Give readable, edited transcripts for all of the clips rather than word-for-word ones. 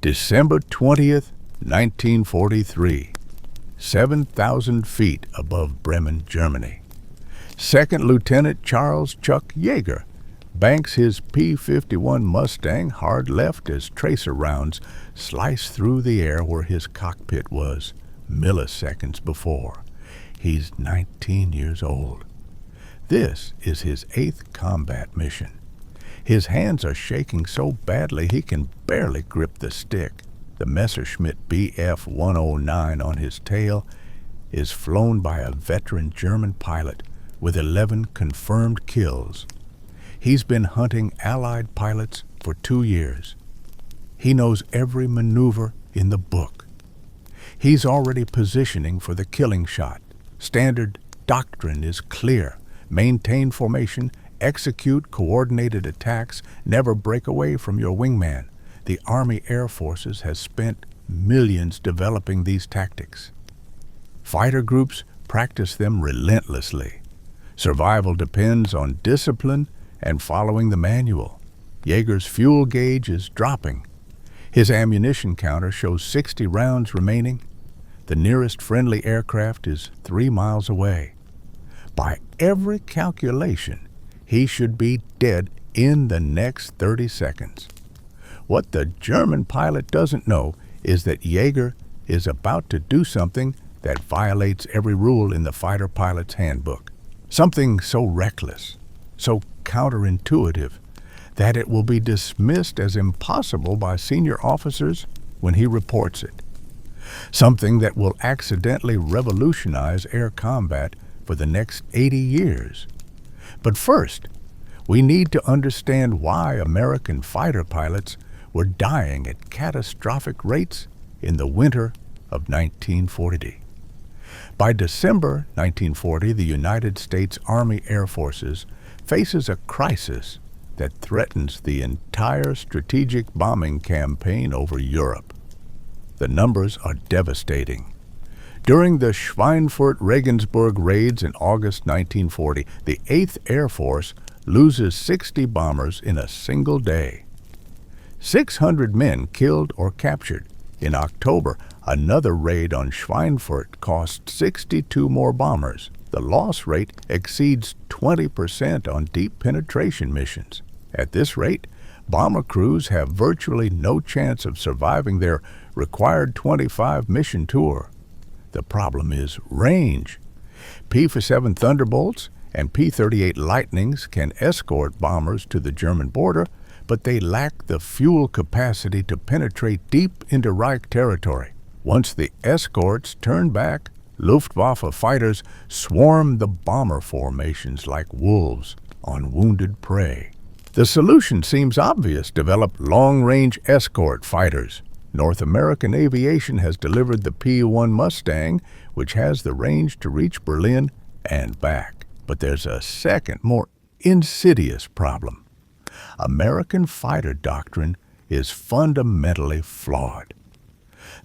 December 20th, 1943, 7,000 feet above Bremen, Germany. Second Lieutenant Charles Chuck Yeager banks his P-51 Mustang hard left as tracer rounds slice through the air where his cockpit was milliseconds before. He's 19 years old. This is his 8th combat mission. His hands are shaking so badly he can barely grip the stick. The Messerschmitt Bf 109 on his tail is flown by a veteran German pilot with 11 confirmed kills. He's been hunting Allied pilots for 2 years. He knows every maneuver in the book. He's already positioning for the killing shot. Standard doctrine is clear. Maintain formation, execute coordinated attacks, never break away from your wingman. The Army Air Forces has spent millions developing these tactics. Fighter groups practice them relentlessly. Survival depends on discipline and following the manual. Yeager's fuel gauge is dropping. His ammunition counter shows 60 rounds remaining. The nearest friendly aircraft is 3 miles away. By every calculation, he should be dead in the next 30 seconds. What the German pilot doesn't know is that Yeager is about to do something that violates every rule in the fighter pilot's handbook. Something so reckless, so counterintuitive, that it will be dismissed as impossible by senior officers when he reports it. Something that will accidentally revolutionize air combat for the next 80 years. But first, we need to understand why American fighter pilots were dying at catastrophic rates in the winter of 1940. By December 1940, the United States Army Air Forces faces a crisis that threatens the entire strategic bombing campaign over Europe. The numbers are devastating. During the Schweinfurt-Regensburg raids in August 1940, the 8th Air Force loses 60 bombers in a single day. 600 men killed or captured. In October, another raid on Schweinfurt cost 62 more bombers. The loss rate exceeds 20% on deep penetration missions. At this rate, bomber crews have virtually no chance of surviving their required 25 mission tour. The problem is range. P-57 Thunderbolts and P-38 Lightnings can escort bombers to the German border, but they lack the fuel capacity to penetrate deep into Reich territory. Once the escorts turn back, Luftwaffe fighters swarm the bomber formations like wolves on wounded prey. The solution seems obvious: develop long-range escort fighters. North American Aviation has delivered the P-51 Mustang, which has the range to reach Berlin and back. But there's a second, more insidious problem. American fighter doctrine is fundamentally flawed.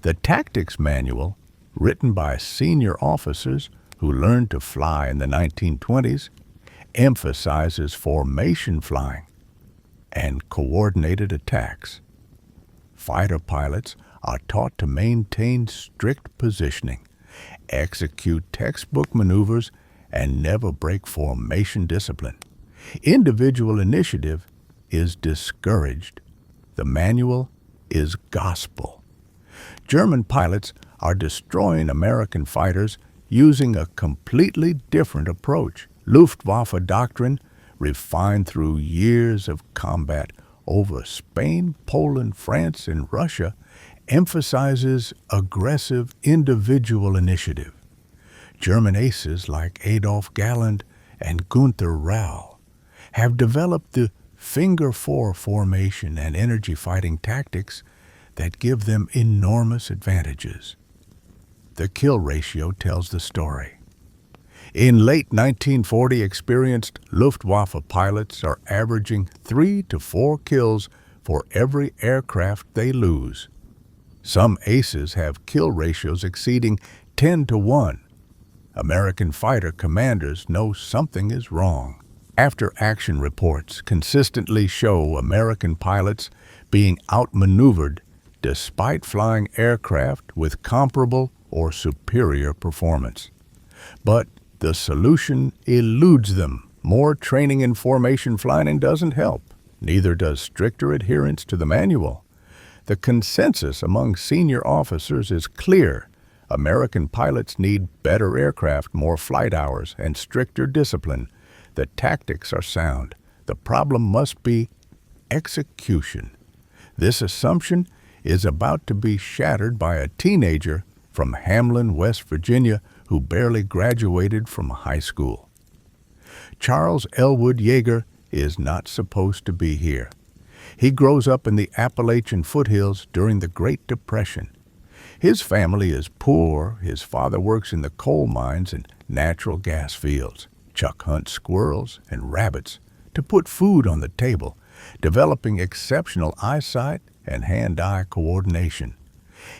The tactics manual, written by senior officers who learned to fly in the 1920s, emphasizes formation flying and coordinated attacks. Fighter pilots are taught to maintain strict positioning, execute textbook maneuvers, and never break formation discipline. Individual initiative is discouraged. The manual is gospel. German pilots are destroying American fighters using a completely different approach. Luftwaffe doctrine, refined through years of combat over Spain, Poland, France, and Russia, emphasizes aggressive individual initiative. German aces like Adolf Galland and Gunther Rau have developed the Finger Four formation and energy fighting tactics that give them enormous advantages. The kill ratio tells the story. In late 1940, experienced Luftwaffe pilots are averaging 3 to 4 kills for every aircraft they lose. Some aces have kill ratios exceeding 10 to 1. American fighter commanders know something is wrong. After-action reports consistently show American pilots being outmaneuvered despite flying aircraft with comparable or superior performance. But the solution eludes them. More training in formation flying doesn't help. Neither does stricter adherence to the manual. The consensus among senior officers is clear. American pilots need better aircraft, more flight hours, and stricter discipline. The tactics are sound. The problem must be execution. This assumption is about to be shattered by a teenager from Hamlin, West Virginia, who barely graduated from high school. Charles Elwood Yeager is not supposed to be here. He grows up in the Appalachian foothills during the Great Depression. His family is poor. His father works in the coal mines and natural gas fields. Chuck hunts squirrels and rabbits to put food on the table, developing exceptional eyesight and hand-eye coordination.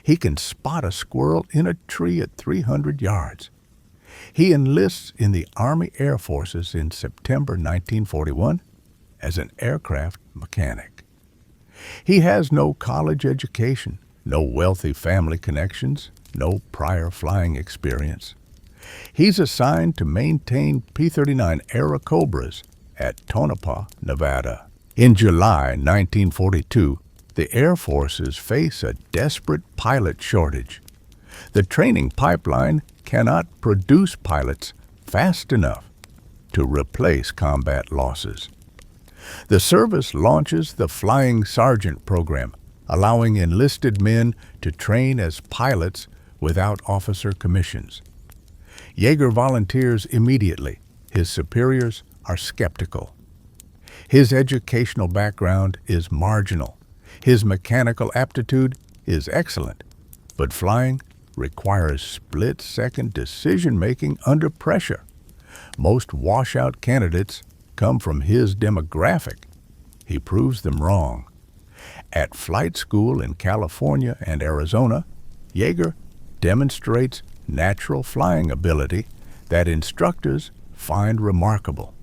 He can spot a squirrel in a tree at 300 yards. He enlists in the Army Air Forces in September 1941 as an aircraft mechanic. He has no college education, no wealthy family connections, no prior flying experience. He's assigned to maintain P-39 Airacobras at Tonopah, Nevada. In July 1942, the Air Forces face a desperate pilot shortage. The training pipeline cannot produce pilots fast enough to replace combat losses. The service launches the Flying Sergeant program, allowing enlisted men to train as pilots without officer commissions. Yeager volunteers immediately. His superiors are skeptical. His educational background is marginal. His mechanical aptitude is excellent, but flying requires split-second decision-making under pressure. Most washout candidates come from his demographic. He proves them wrong. At flight school in California and Arizona, Yeager demonstrates natural flying ability that instructors find remarkable.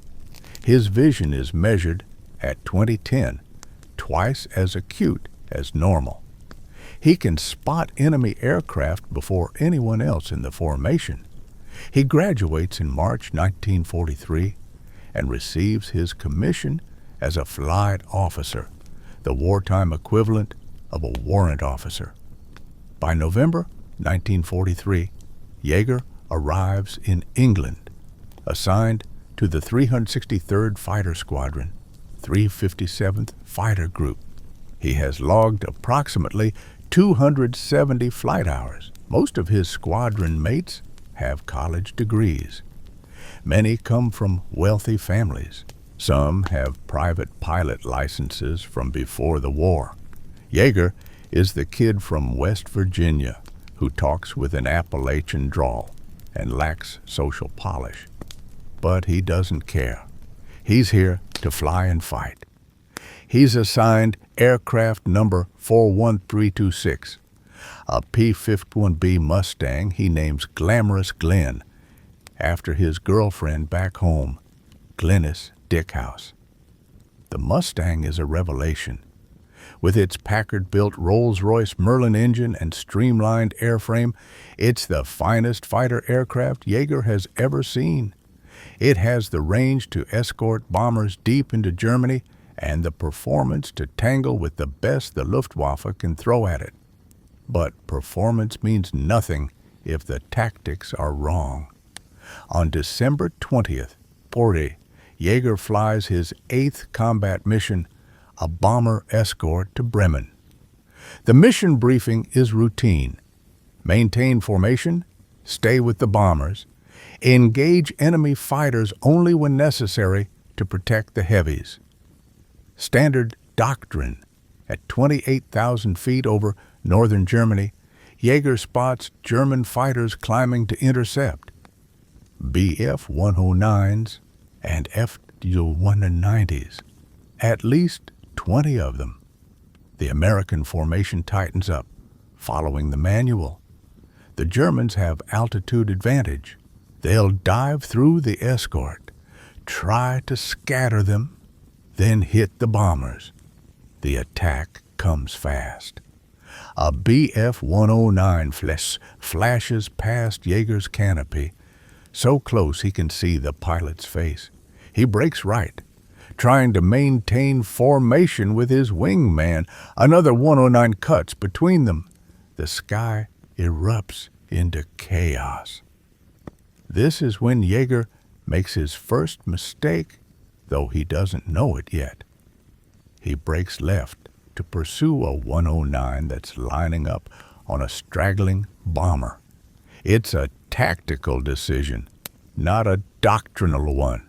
His vision is measured at 2010, twice as acute as normal. He can spot enemy aircraft before anyone else in the formation. He graduates in March 1943 and receives his commission as a flight officer, the wartime equivalent of a warrant officer. By November 1943, Yeager arrives in England, assigned to the 363rd Fighter Squadron, 357th Fighter Group. He has logged approximately 270 flight hours. Most of his squadron mates have college degrees. Many come from wealthy families. Some have private pilot licenses from before the war. Yeager is the kid from West Virginia who talks with an Appalachian drawl and lacks social polish. But he doesn't care. He's here to fly and fight. He's assigned aircraft number 41326, a P-51 Mustang he names Glamorous Glenn, after his girlfriend back home, Glennis Dickhouse. The Mustang is a revelation. With its Packard-built Rolls-Royce Merlin engine and streamlined airframe, it's the finest fighter aircraft Yeager has ever seen. It has the range to escort bombers deep into Germany and the performance to tangle with the best the Luftwaffe can throw at it. But performance means nothing if the tactics are wrong. On December 20th, 40, Yeager flies his 8th combat mission, a bomber escort to Bremen. The mission briefing is routine. Maintain formation, stay with the bombers, engage enemy fighters only when necessary to protect the heavies. Standard doctrine. At 28,000 feet over northern Germany, Yeager spots German fighters climbing to intercept. Bf 109s and F-190s, at least 20 of them. The American formation tightens up, following the manual. The Germans have altitude advantage. They'll dive through the escort, try to scatter them, then hit the bombers. The attack comes fast. A Bf-109 flashes past Yeager's canopy, so close he can see the pilot's face. He breaks right, trying to maintain formation with his wingman. Another 109 cuts between them. The sky erupts into chaos. This is when Yeager makes his first mistake, though he doesn't know it yet. He breaks left to pursue a 109 that's lining up on a straggling bomber. It's a tactical decision, not a doctrinal one.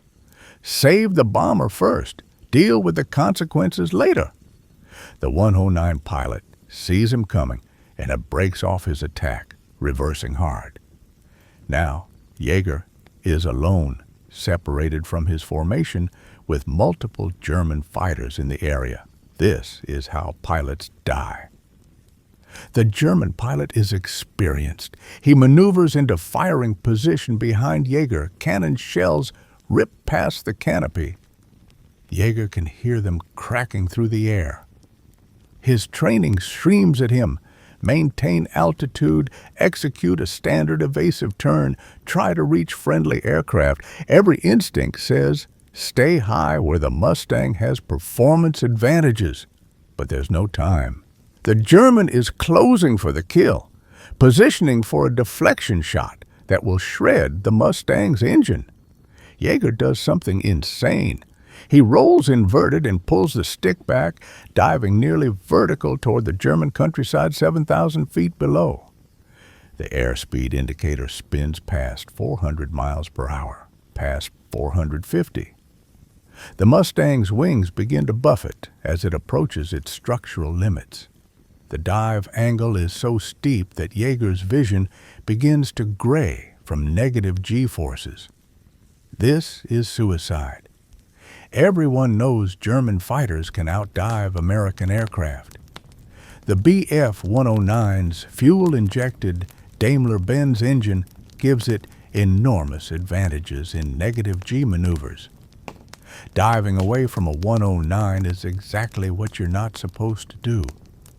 Save the bomber first, deal with the consequences later. The 109 pilot sees him coming and breaks off his attack, reversing hard. Now, Yeager is alone, separated from his formation with multiple German fighters in the area. This is how pilots die. The German pilot is experienced. He maneuvers into firing position behind Yeager. Cannon shells rip past the canopy. Yeager can hear them cracking through the air. His training screams at him, maintain altitude, execute a standard evasive turn, try to reach friendly aircraft. Every instinct says, stay high where the Mustang has performance advantages. But there's no time. The German is closing for the kill, positioning for a deflection shot that will shred the Mustang's engine. Yeager does something insane. He rolls inverted and pulls the stick back, diving nearly vertical toward the German countryside 7,000 feet below. The airspeed indicator spins past 400 miles per hour, past 450. The Mustang's wings begin to buffet as it approaches its structural limits. The dive angle is so steep that Yeager's vision begins to gray from negative G-forces. This is suicide. Everyone knows German fighters can outdive American aircraft. The Bf-109's fuel-injected Daimler-Benz engine gives it enormous advantages in negative G maneuvers. Diving away from a 109 is exactly what you're not supposed to do.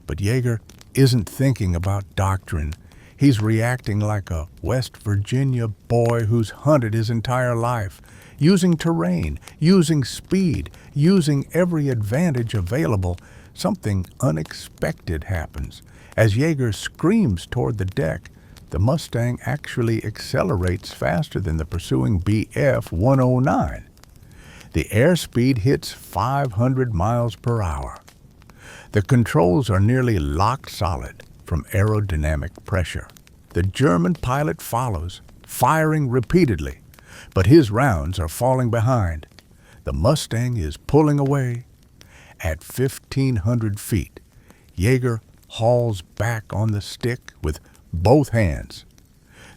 But Yeager isn't thinking about doctrine. He's reacting like a West Virginia boy who's hunted his entire life, using terrain, using speed, using every advantage available. Something unexpected happens. As Yeager screams toward the deck, the Mustang actually accelerates faster than the pursuing Bf-109. The airspeed hits 500 miles per hour. The controls are nearly locked solid from aerodynamic pressure. The German pilot follows, firing repeatedly, but his rounds are falling behind. The Mustang is pulling away. At 1,500 feet, Yeager hauls back on the stick with both hands.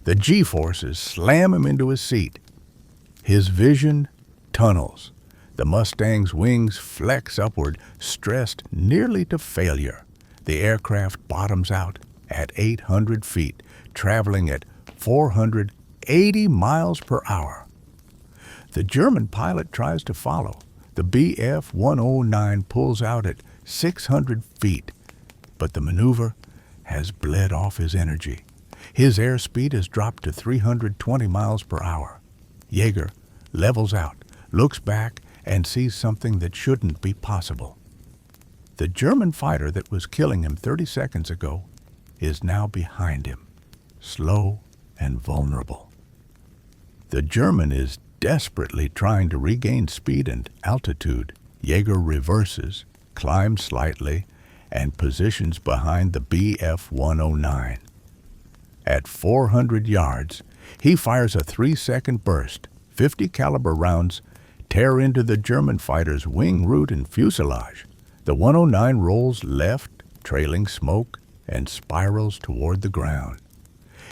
The G-forces slam him into his seat. His vision tunnels. The Mustang's wings flex upward, stressed nearly to failure. The aircraft bottoms out at 800 feet, traveling at 480 miles per hour. The German pilot tries to follow. The Bf-109 pulls out at 600 feet, but the maneuver has bled off his energy. His airspeed has dropped to 320 miles per hour. Yeager levels out, looks back, and sees something that shouldn't be possible. The German fighter that was killing him 30 seconds ago is now behind him, slow and vulnerable. The German is desperately trying to regain speed and altitude. Yeager reverses, climbs slightly, and positions behind the Bf-109. At 400 yards, he fires a 3-second burst. 50 caliber rounds tear into the German fighter's wing root and fuselage. The 109 rolls left, trailing smoke, and spirals toward the ground.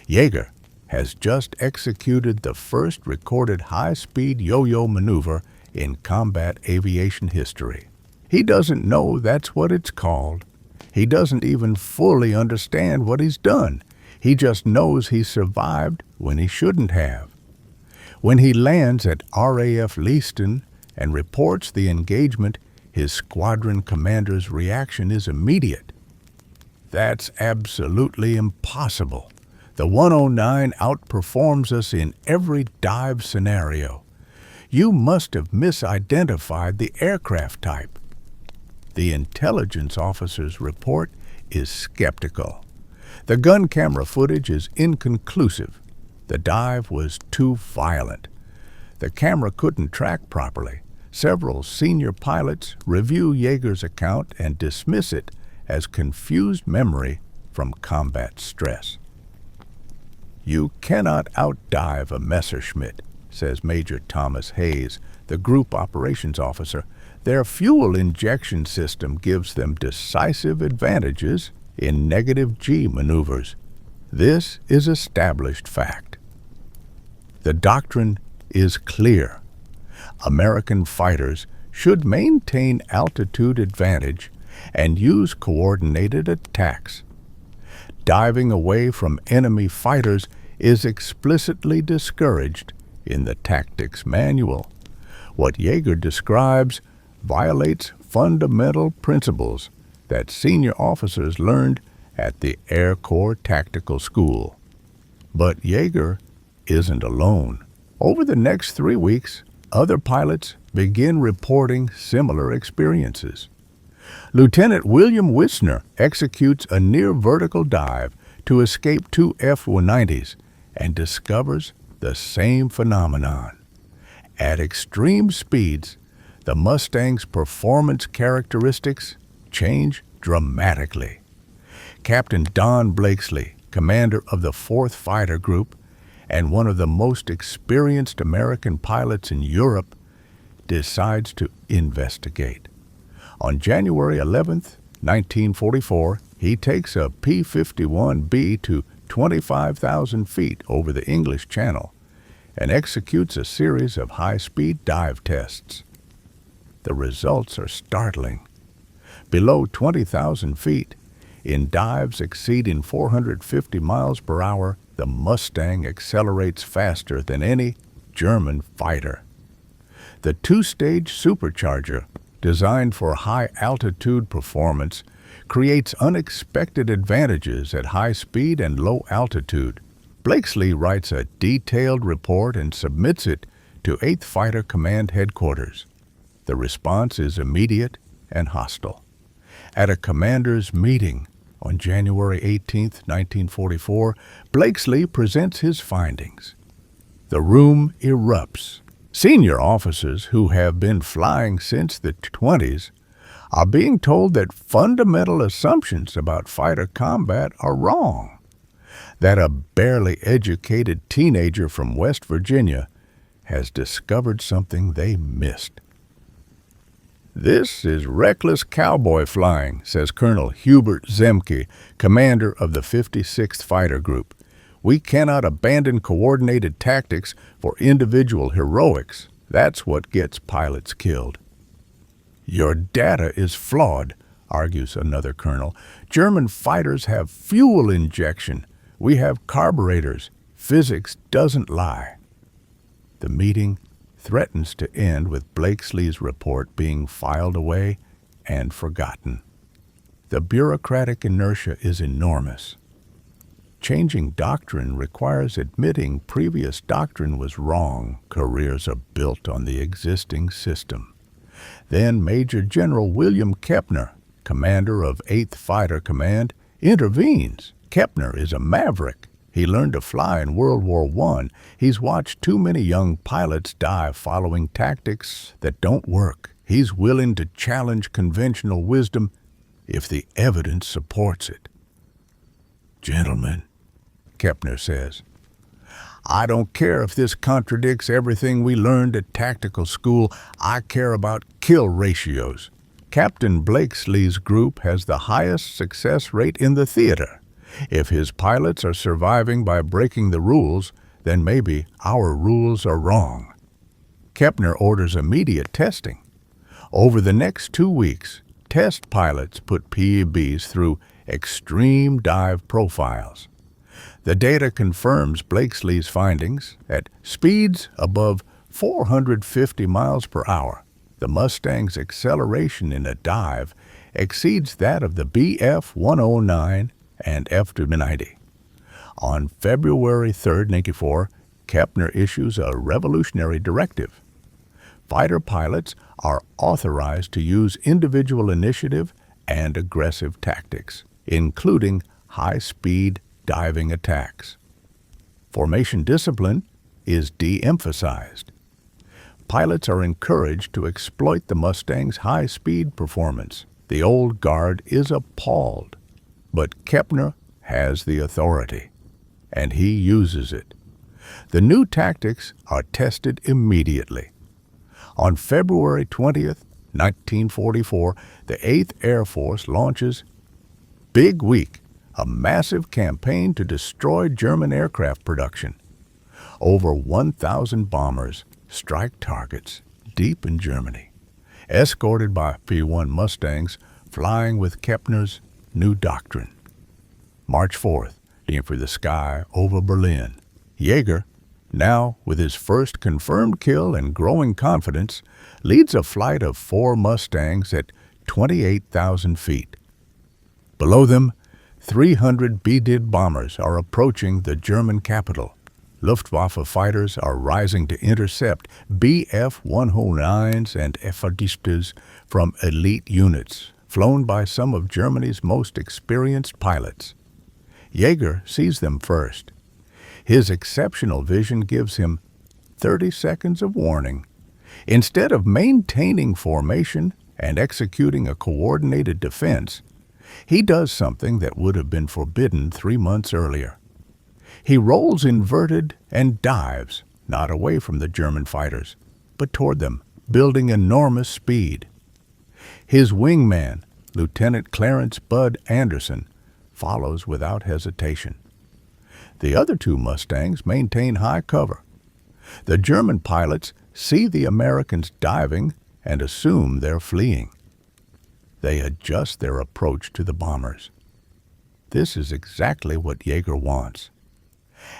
Yeager has just executed the first recorded high-speed yo-yo maneuver in combat aviation history. He doesn't know that's what it's called. He doesn't even fully understand what he's done. He just knows he survived when he shouldn't have. When he lands at RAF Leiston and reports the engagement, his squadron commander's reaction is immediate. That's absolutely impossible. The 109 outperforms us in every dive scenario. You must have misidentified the aircraft type. The intelligence officer's report is skeptical. The gun camera footage is inconclusive. The dive was too violent. The camera couldn't track properly. Several senior pilots review Yeager's account and dismiss it as confused memory from combat stress. You cannot outdive a Messerschmitt, says Major Thomas Hayes, the group operations officer. Their fuel injection system gives them decisive advantages in negative G maneuvers. This is established fact. The doctrine is clear. American fighters should maintain altitude advantage and use coordinated attacks. Diving away from enemy fighters is explicitly discouraged in the tactics manual. What Yeager describes violates fundamental principles that senior officers learned at the Air Corps Tactical School. But Yeager isn't alone. Over the next 3 weeks, other pilots begin reporting similar experiences. Lieutenant William Wisner executes a near-vertical dive to escape 2 F-190s and discovers the same phenomenon. At extreme speeds, the Mustang's performance characteristics change dramatically. Captain Don Blakesley, commander of the 4th Fighter Group and one of the most experienced American pilots in Europe, decides to investigate. On January 11, 1944, he takes a P-51 to 25,000 feet over the English Channel and executes a series of high-speed dive tests. The results are startling. Below 20,000 feet, in dives exceeding 450 miles per hour, the Mustang accelerates faster than any German fighter. The 2-stage supercharger, designed for high-altitude performance, creates unexpected advantages at high speed and low altitude. Blakesley writes a detailed report and submits it to 8th Fighter Command Headquarters. The response is immediate and hostile. At a commander's meeting on January 18, 1944, Blakesley presents his findings. The room erupts. Senior officers who have been flying since the 20s are being told that fundamental assumptions about fighter combat are wrong, that a barely educated teenager from West Virginia has discovered something they missed. This is reckless cowboy flying, says Colonel Hubert Zemke, commander of the 56th Fighter Group. We cannot abandon coordinated tactics for individual heroics. That's what gets pilots killed. Your data is flawed, argues another colonel. German fighters have fuel injection. We have carburetors. Physics doesn't lie. The meeting threatens to end with Blakesley's report being filed away and forgotten. The bureaucratic inertia is enormous. Changing doctrine requires admitting previous doctrine was wrong. Careers are built on the existing system. Then Major General William Kepner, commander of 8th Fighter Command, intervenes. Kepner is a maverick. He learned to fly in World War I. He's watched too many young pilots die following tactics that don't work. He's willing to challenge conventional wisdom if the evidence supports it. Gentlemen, Kepner says, I don't care if this contradicts everything we learned at tactical school. I care about kill ratios. Captain Blakesley's group has the highest success rate in the theater. If his pilots are surviving by breaking the rules, then maybe our rules are wrong. Kepner orders immediate testing. Over the next 2 weeks, test pilots put PEBs through extreme dive profiles. The data confirms Blakesley's findings. At speeds above 450 miles per hour, the Mustang's acceleration in a dive exceeds that of the Bf 109 and F-90. On February 3, 1984, Kepner issues a revolutionary directive. Fighter pilots are authorized to use individual initiative and aggressive tactics, including high-speed diving attacks. Formation discipline is de-emphasized. Pilots are encouraged to exploit the Mustang's high-speed performance. The old guard is appalled, but Kepner has the authority, and he uses it. The new tactics are tested immediately. On February 20th, 1944, the 8th Air Force launches Big Week, a massive campaign to destroy German aircraft production. Over 1,000 bombers strike targets deep in Germany, escorted by P-51 Mustangs flying with Kepner's new doctrine. March 4th, aiming for the sky over Berlin. Yeager, now with his first confirmed kill and growing confidence, leads a flight of 4 Mustangs at 28,000 feet. Below them, 300 BDID bombers are approaching the German capital. Luftwaffe fighters are rising to intercept Bf 109s and F-52s from elite units, flown by some of Germany's most experienced pilots. Yeager sees them first. His exceptional vision gives him 30 seconds of warning. Instead of maintaining formation and executing a coordinated defense, he does something that would have been forbidden 3 months earlier. He rolls inverted and dives, not away from the German fighters, but toward them, building enormous speed. His wingman, Lieutenant Clarence Bud Anderson, follows without hesitation. The other 2 Mustangs maintain high cover. The German pilots see the Americans diving and assume they're fleeing. They adjust their approach to the bombers. This is exactly what Yeager wants.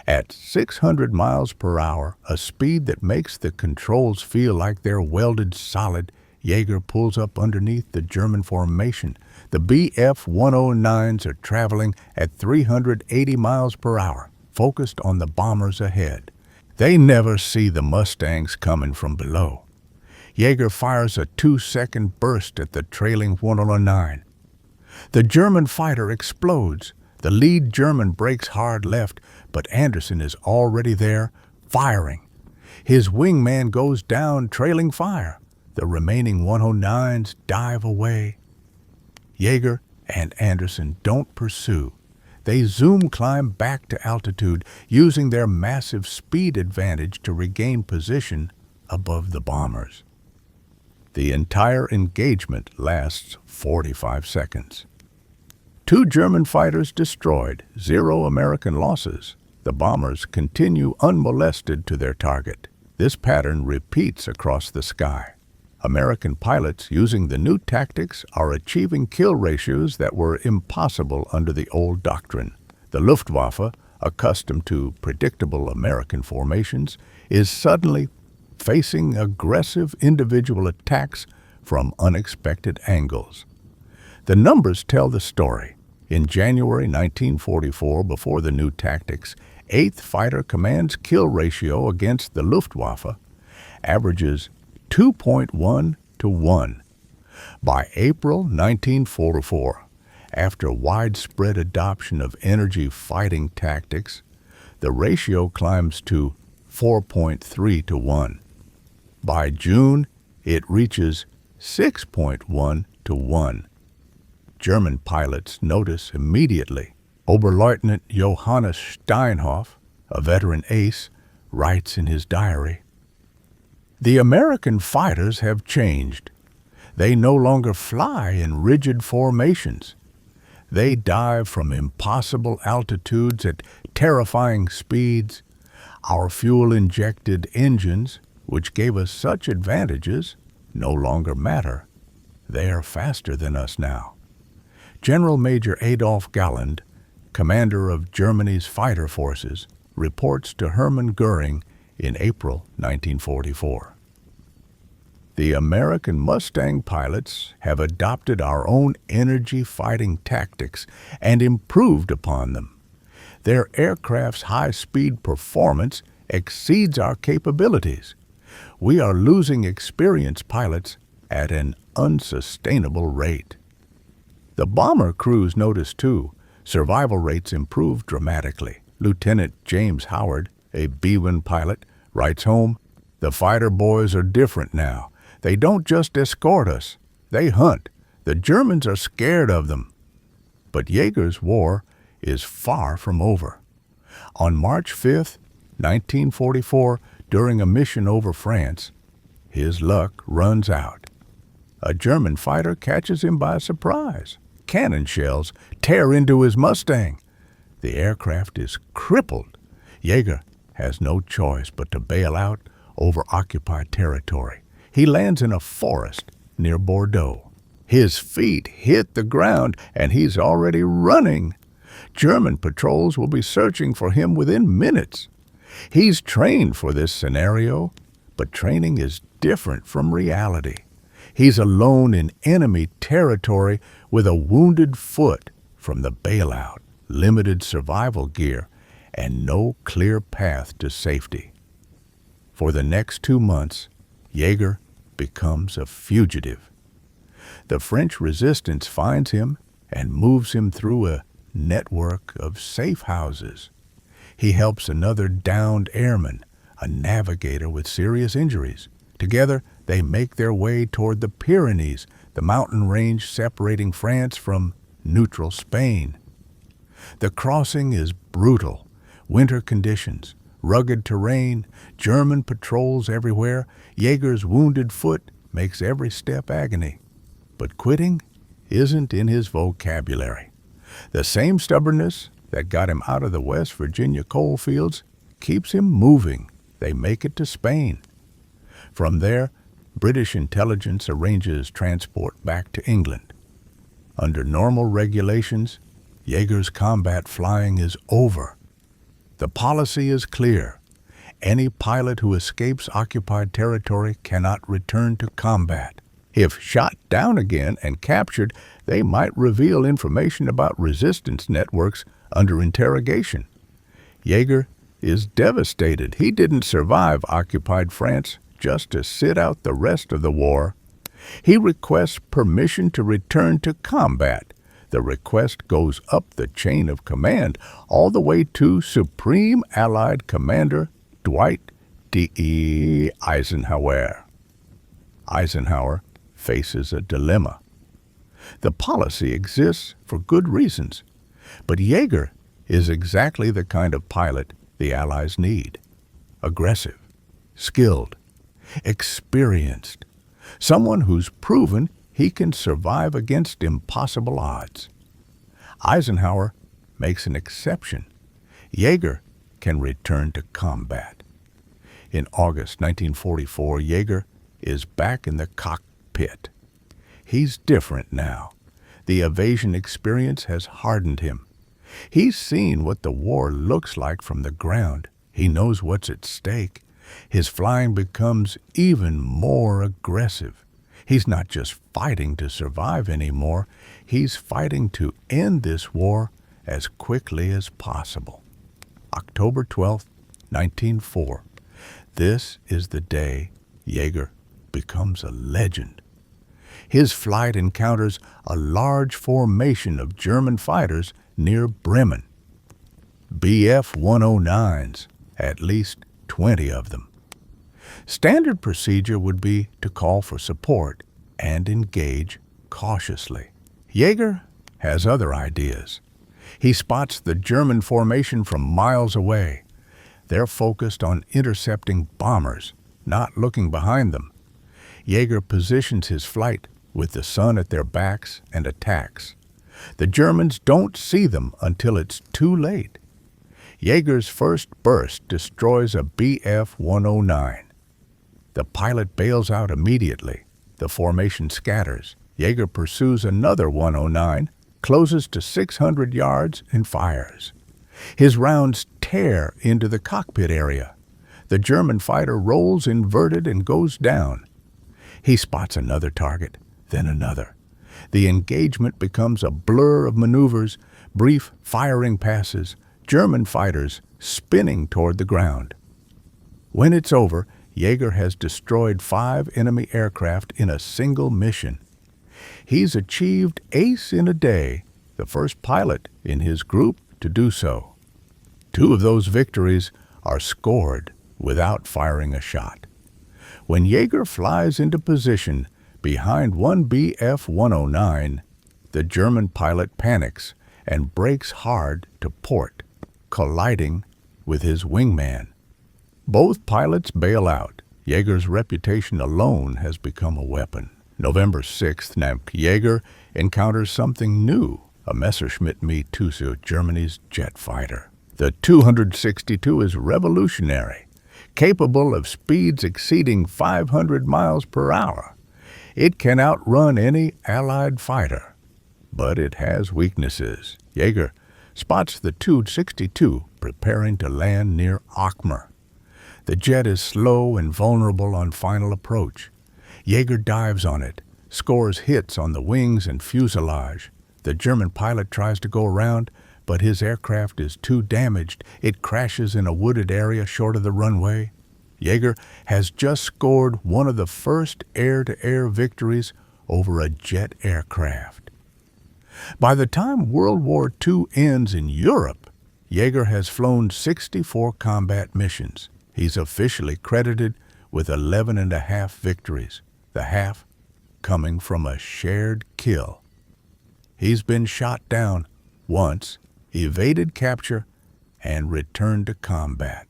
At 600 miles per hour, a speed that makes the controls feel like they're welded solid, Yeager pulls up underneath the German formation. The Bf 109s are traveling at 380 miles per hour, focused on the bombers ahead. They never see the Mustangs coming from below. Yeager fires a 2-second burst at the trailing 109. The German fighter explodes. The lead German brakes hard left, but Anderson is already there, firing. His wingman goes down, trailing fire. The remaining 109s dive away. Yeager and Anderson don't pursue. They zoom climb back to altitude, using their massive speed advantage to regain position above the bombers. The entire engagement lasts 45 seconds. 2 German fighters destroyed, 0 American losses. The bombers continue unmolested to their target. This pattern repeats across the sky. American pilots using the new tactics are achieving kill ratios that were impossible under the old doctrine. The Luftwaffe, accustomed to predictable American formations, is suddenly facing aggressive individual attacks from unexpected angles. The numbers tell the story. In January 1944, before the new tactics, 8th Fighter Command's kill ratio against the Luftwaffe averages 2.1 to 1. By April 1944, after widespread adoption of energy fighting tactics, the ratio climbs to 4.3 to 1. By June, it reaches 6.1 to 1. German pilots notice immediately. Oberleutnant Johannes Steinhoff, a veteran ace, writes in his diary, "The American fighters have changed. They no longer fly in rigid formations. They dive from impossible altitudes at terrifying speeds. Our fuel-injected engines, which gave us such advantages, no longer matter. They are faster than us now." General Major Adolf Galland, commander of Germany's fighter forces, reports to Hermann Göring in April 1944. The American Mustang pilots have adopted our own energy fighting tactics and improved upon them. Their aircraft's high-speed performance exceeds our capabilities. We are losing experienced pilots at an unsustainable rate. The bomber crews noticed too. Survival rates improved dramatically. Lieutenant James Howard, a B-1 pilot, writes home, "The fighter boys are different now. They don't just escort us, they hunt. The Germans are scared of them." But Yeager's war is far from over. On March 5, 1944, during a mission over France, his luck runs out. A German fighter catches him by surprise. Cannon shells tear into his Mustang. The aircraft is crippled. Yeager has no choice but to bail out over occupied territory. He lands in a forest near Bordeaux. His feet hit the ground and he's already running. German patrols will be searching for him within minutes. He's trained for this scenario, but training is different from reality. He's alone in enemy territory with a wounded foot from the bailout, limited survival gear, and no clear path to safety. For the next 2 months, Yeager becomes a fugitive. The French resistance finds him and moves him through a network of safe houses. He helps another downed airman, a navigator with serious injuries. Together, they make their way toward the Pyrenees, the mountain range separating France from neutral Spain. The crossing is brutal. Winter conditions, rugged terrain, German patrols everywhere. Yeager's wounded foot makes every step agony. But quitting isn't in his vocabulary. The same stubbornness that got him out of the West Virginia coal fields keeps him moving. They make it to Spain. From there, British intelligence arranges transport back to England. Under normal regulations, Yeager's combat flying is over. The policy is clear. Any pilot who escapes occupied territory cannot return to combat. If shot down again and captured, they might reveal information about resistance networks under interrogation. Yeager is devastated. He didn't survive occupied France just to sit out the rest of the war. He requests permission to return to combat. The request goes up the chain of command all the way to Supreme Allied Commander Dwight D. Eisenhower. Eisenhower faces a dilemma. The policy exists for good reasons, but Yeager is exactly the kind of pilot the Allies need. Aggressive, skilled, experienced, someone who's proven he can survive against impossible odds. Eisenhower makes an exception. Yeager can return to combat. In August 1944, Yeager is back in the cockpit. He's different now. The evasion experience has hardened him. He's seen what the war looks like from the ground. He knows what's at stake. His flying becomes even more aggressive. He's not just fighting to survive anymore. He's fighting to end this war as quickly as possible. October 12, 1904. This is the day Yeager becomes a legend. His flight encounters a large formation of German fighters near Bremen. Bf 109s, at least 20 of them. Standard procedure would be to call for support and engage cautiously. Yeager has other ideas. He spots the German formation from miles away. They're focused on intercepting bombers, not looking behind them. Yeager positions his flight with the sun at their backs and attacks. The Germans don't see them until it's too late. Yeager's first burst destroys a Bf 109. The pilot bails out immediately. The formation scatters. Yeager pursues another 109, closes to 600 yards, and fires. His rounds tear into the cockpit area. The German fighter rolls inverted and goes down. He spots another target, then another. The engagement becomes a blur of maneuvers, brief firing passes, German fighters spinning toward the ground. When it's over, Yeager has destroyed 5 enemy aircraft in a single mission. He's achieved ace in a day, the first pilot in his group to do so. 2 of those victories are scored without firing a shot. When Yeager flies into position behind one Bf-109, the German pilot panics and brakes hard to port, colliding with his wingman. Both pilots bail out. Yeager's reputation alone has become a weapon. November 6th, Yeager encounters something new, a Messerschmitt Bf, Germany's jet fighter. The 262 is revolutionary, capable of speeds exceeding 500 miles per hour. It can outrun any Allied fighter, but it has weaknesses. Yeager spots the 262 preparing to land near Akmer. The jet is slow and vulnerable on final approach. Yeager dives on it, scores hits on the wings and fuselage. The German pilot tries to go around, but his aircraft is too damaged. It crashes in a wooded area short of the runway. Yeager has just scored one of the first air-to-air victories over a jet aircraft. By the time World War II ends in Europe, Yeager has flown 64 combat missions. He's officially credited with 11.5 victories, the half coming from a shared kill. He's been shot down once, evaded capture, and returned to combat.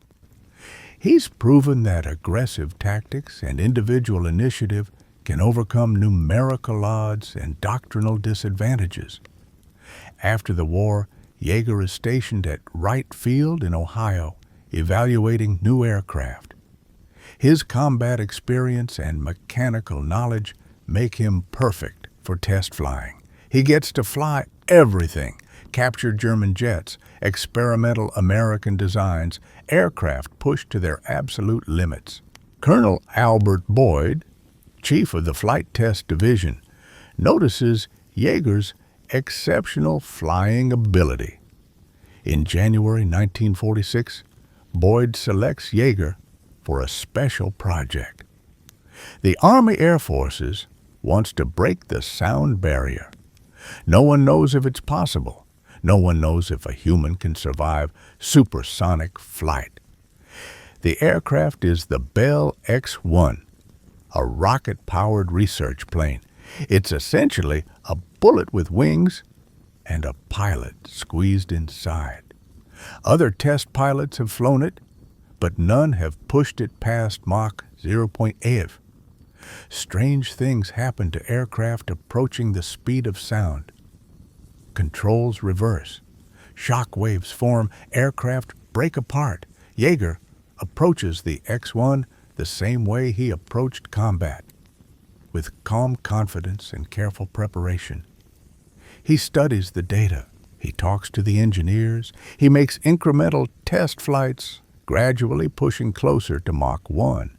He's proven that aggressive tactics and individual initiative can overcome numerical odds and doctrinal disadvantages. After the war, Yeager is stationed at Wright Field in Ohio, evaluating new aircraft. His combat experience and mechanical knowledge make him perfect for test flying. He gets to fly everything: captured German jets, experimental American designs, aircraft pushed to their absolute limits. Colonel Albert Boyd, chief of the Flight Test Division, notices Yeager's exceptional flying ability. In January 1946, Boyd selects Yeager for a special project. The Army Air Forces wants to break the sound barrier. No one knows if it's possible. No one knows if a human can survive supersonic flight. The aircraft is the Bell X-1, a rocket-powered research plane. It's essentially a bullet with wings and a pilot squeezed inside. Other test pilots have flown it, but none have pushed it past Mach 0.8. Strange things happen to aircraft approaching the speed of sound. Controls reverse. Shock waves form. Aircraft break apart. Yeager approaches the X-1 the same way he approached combat, with calm confidence and careful preparation. He studies the data. He talks to the engineers. He makes incremental test flights, gradually pushing closer to Mach 1.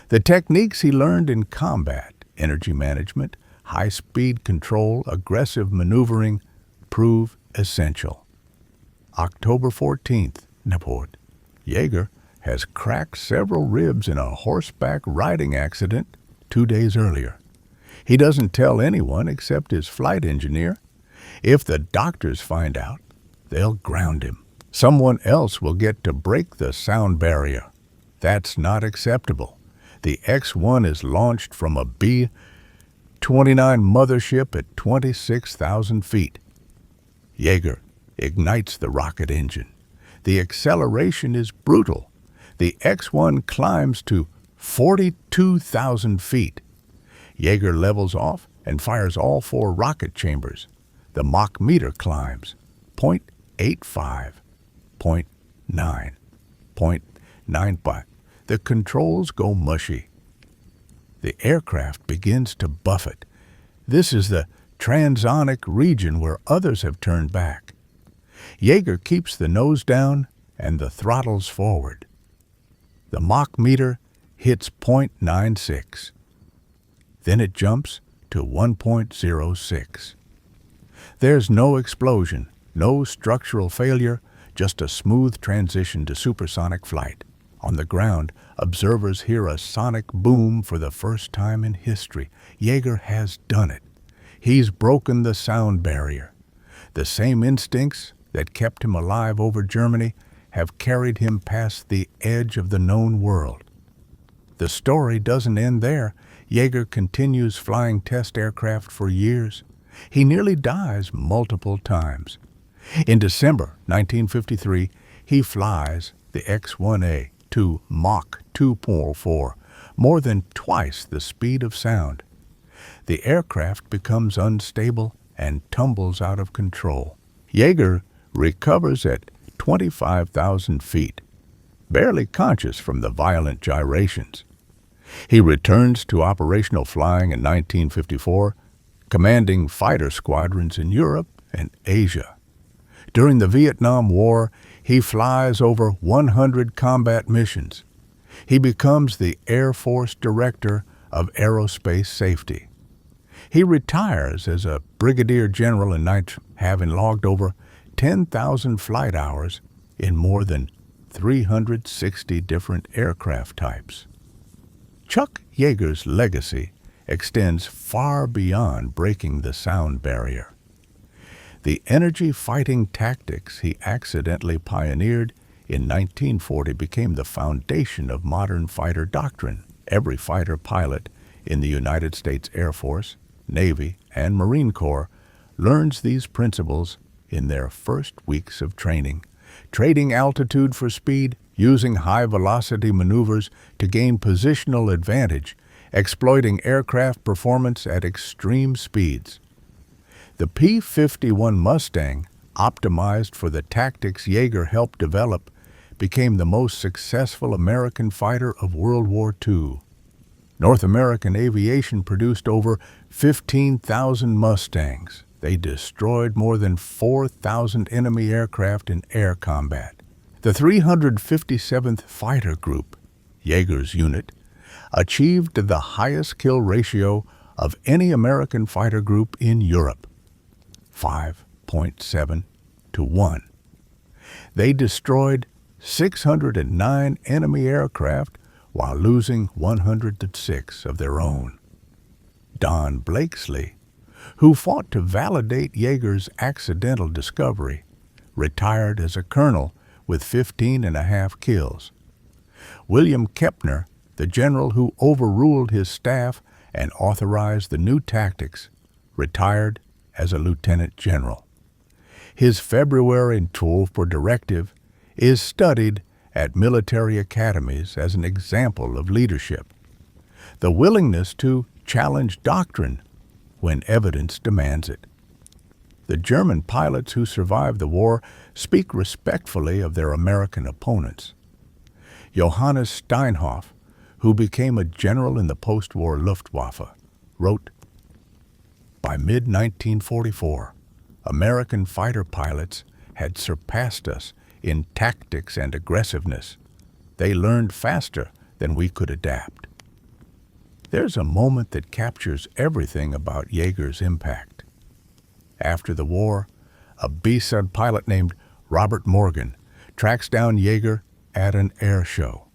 The techniques he learned in combat, energy management, high-speed control, aggressive maneuvering, prove essential. October 14th, Yeager has cracked several ribs in a horseback riding accident 2 days earlier. He doesn't tell anyone except his flight engineer. If the doctors find out, they'll ground him. Someone else will get to break the sound barrier. That's not acceptable. The X-1 is launched from a B-29 mothership at 26,000 feet. Yeager ignites the rocket engine. The acceleration is brutal. The X-1 climbs to 42,000 feet. Yeager levels off and fires all 4 rocket chambers. The Mach meter climbs 0.85, 0.9, 0.95. The controls go mushy. The aircraft begins to buffet. This is the transonic region where others have turned back. Yeager keeps the nose down and the throttles forward. The Mach meter hits 0.96. Then it jumps to 1.06. There's no explosion, no structural failure, just a smooth transition to supersonic flight. On the ground, observers hear a sonic boom for the first time in history. Yeager has done it. He's broken the sound barrier. The same instincts that kept him alive over Germany have carried him past the edge of the known world. The story doesn't end there. Yeager continues flying test aircraft for years. He nearly dies multiple times. In December 1953, he flies the X-1A to Mach 2.4, more than twice the speed of sound. The aircraft becomes unstable and tumbles out of control. Yeager recovers at 25,000 feet, barely conscious from the violent gyrations. He returns to operational flying in 1954, commanding fighter squadrons in Europe and Asia. During the Vietnam War, he flies over 100 combat missions. He becomes the Air Force Director of Aerospace Safety. He retires as a brigadier general in having logged over 10,000 flight hours in more than 360 different aircraft types. Chuck Yeager's legacy extends far beyond breaking the sound barrier. The energy-fighting tactics he accidentally pioneered in 1940 became the foundation of modern fighter doctrine. Every fighter pilot in the United States Air Force, Navy, and Marine Corps learns these principles in their first weeks of training, trading altitude for speed, using high-velocity maneuvers to gain positional advantage, exploiting aircraft performance at extreme speeds. The P-51 Mustang, optimized for the tactics Yeager helped develop, became the most successful American fighter of World War II. North American aviation produced over 15,000 Mustangs. They destroyed more than 4,000 enemy aircraft in air combat. The 357th Fighter Group, Yeager's unit, achieved the highest kill ratio of any American fighter group in Europe, 5.7 to 1. They destroyed 609 enemy aircraft while losing 106 of their own. Don Blakesley, who fought to validate Yeager's accidental discovery, retired as a colonel with 15.5 kills. William Kepner, the general who overruled his staff and authorized the new tactics, retired as a lieutenant general. His February 12 directive is studied at military academies as an example of leadership. The willingness to challenge doctrine when evidence demands it. The German pilots who survived the war speak respectfully of their American opponents. Johannes Steinhoff, who became a general in the post-war Luftwaffe, wrote, "By mid-1944, American fighter pilots had surpassed us in tactics and aggressiveness. They learned faster than we could adapt." There's a moment that captures everything about Yeager's impact. After the war, a B-sub pilot named Robert Morgan tracks down Yeager at an air show.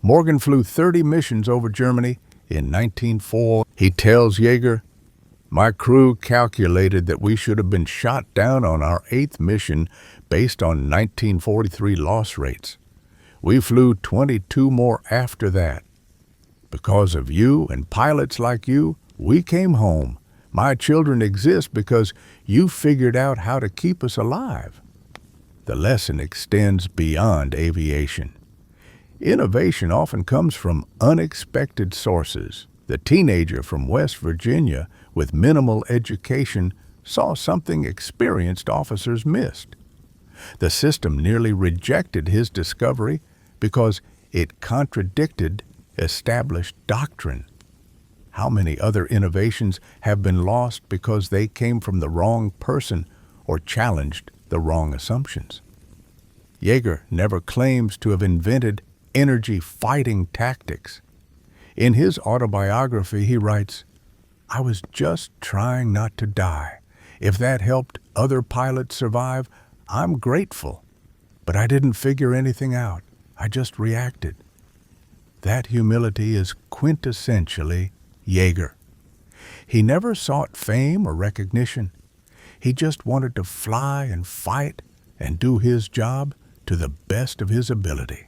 Morgan flew 30 missions over Germany in 1904. He tells Yeager, "My crew calculated that we should have been shot down on our 8th mission based on 1943 loss rates. We flew 22 more after that. Because of you and pilots like you, we came home. My children exist because you figured out how to keep us alive." The lesson extends beyond aviation. Innovation often comes from unexpected sources. The teenager from West Virginia with minimal education saw something experienced officers missed. The system nearly rejected his discovery because it contradicted established doctrine. How many other innovations have been lost because they came from the wrong person or challenged the wrong assumptions? Yeager never claims to have invented energy-fighting tactics. In his autobiography, he writes, "I was just trying not to die. If that helped other pilots survive, I'm grateful. But I didn't figure anything out. I just reacted." That humility is quintessentially Yeager. He never sought fame or recognition. He just wanted to fly and fight and do his job to the best of his ability.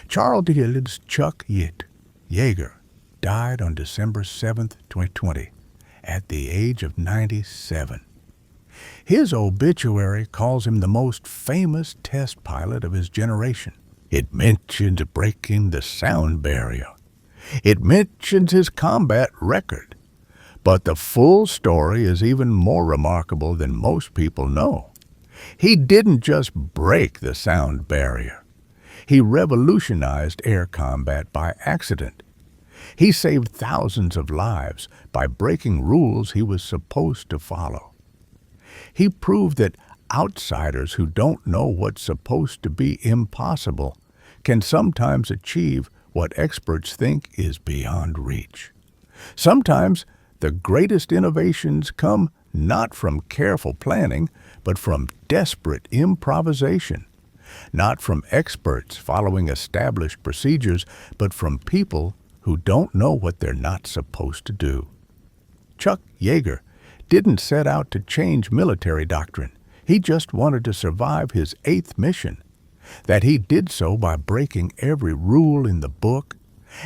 Charles Chuck Yeager died on December 7th, 2020, at the age of 97. His obituary calls him the most famous test pilot of his generation. It mentions breaking the sound barrier. It mentions his combat record. But the full story is even more remarkable than most people know. He didn't just break the sound barrier. He revolutionized air combat by accident. He saved thousands of lives by breaking rules he was supposed to follow. He proved that outsiders who don't know what's supposed to be impossible can sometimes achieve what experts think is beyond reach. Sometimes the greatest innovations come not from careful planning, but from desperate improvisation. Not from experts following established procedures, but from people who don't know what they're not supposed to do. Chuck Yeager didn't set out to change military doctrine. He just wanted to survive his 8th mission. That he did so by breaking every rule in the book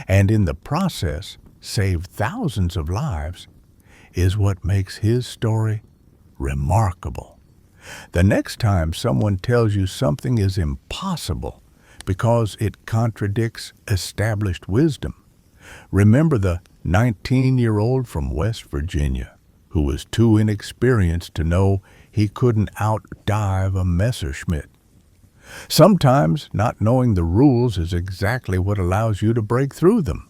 and in the process saved thousands of lives is what makes his story remarkable. The next time someone tells you something is impossible because it contradicts established wisdom, remember the 19-year-old from West Virginia who was too inexperienced to know he couldn't outdive a Messerschmitt. Sometimes not knowing the rules is exactly what allows you to break through them.